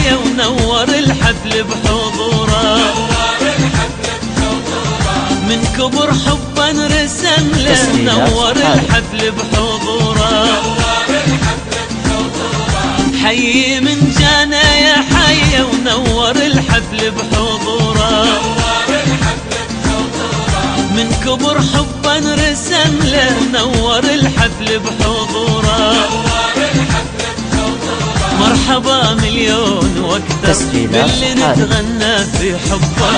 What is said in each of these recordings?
حي ونور الحفل بحضوره، من كبر حبا رسم له نور الحفل بحضوره. حي من جانا يا حي ونور الحفل بحضوره، من كبر حبا رسم له نور الحفل بحضوره. مرحبا مليون واكثر باللي نتغنى في حبه،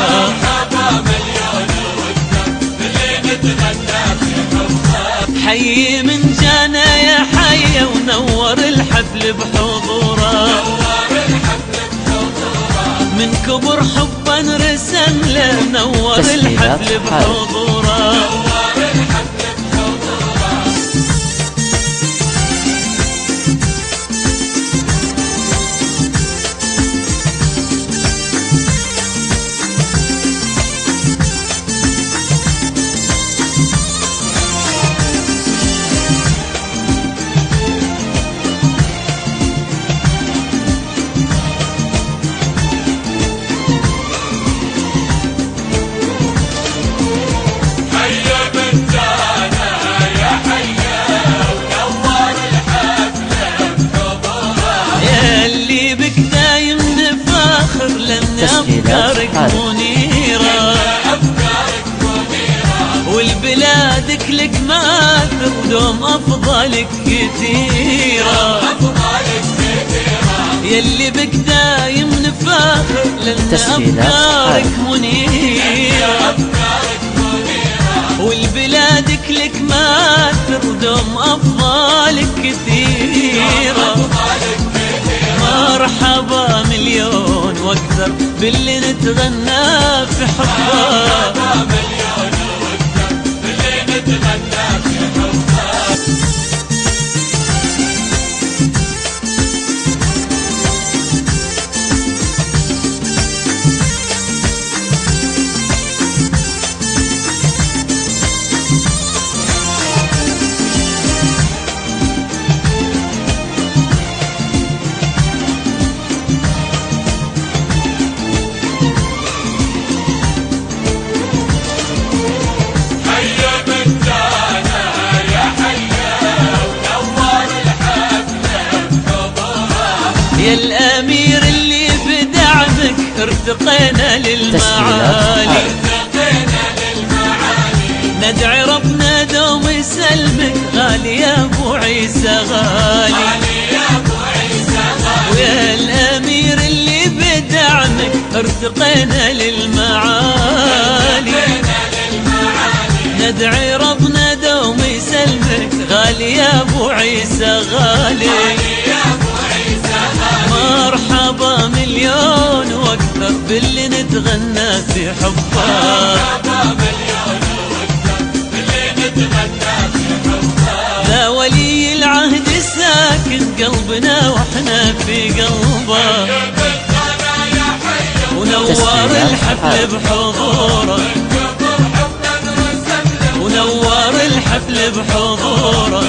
حي من جانا يا حي ونور الحفل بحضوره، من كبر حبا رسم له نور الحفل بحضوره. أفكارك منيرة والبلادك لك ماثر ودوم أفضالك كثيرة، يلي بك دايم نفاخر لأن أفكارك منيرة، والبلادك لك ماثر ودوم أفضالك كثيرة. مرحبا مليون واكثر باللي نتغنى في حبه، مليون واكثر باللي نتغنى في حبه. يا الأمير اللي بدعمك ارتقينا للمعالي، ندعي ربنا دوم يسلمك غالي يا أبو عيسى غالي. ويا الأمير اللي بدعمك ارتقينا للمعالي، ندعي ربنا دوم يسلمك غالي يا أبو عيسى غالي. مرحبا مليون واكثر باللي نتغنى في حبه، مليون واكثر باللي نتغنى في حبه. ذا ولي العهد الساكن قلبنا واحنا في قلبه، ونور الحفل بحضوره، ونور الحفل بحضوره.